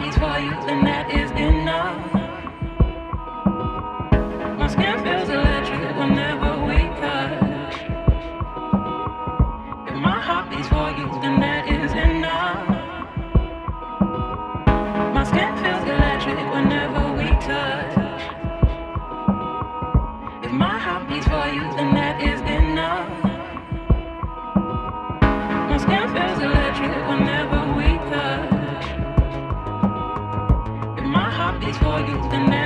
beats for you, then that is enough. My skin feels electric whenever we touch. If my heart beats for you, then that is enough. My skin feels electric whenever we touch. If my heart beats for you, then that is enough. My skin feels electric whenever we touch. If my heart beats for you, then that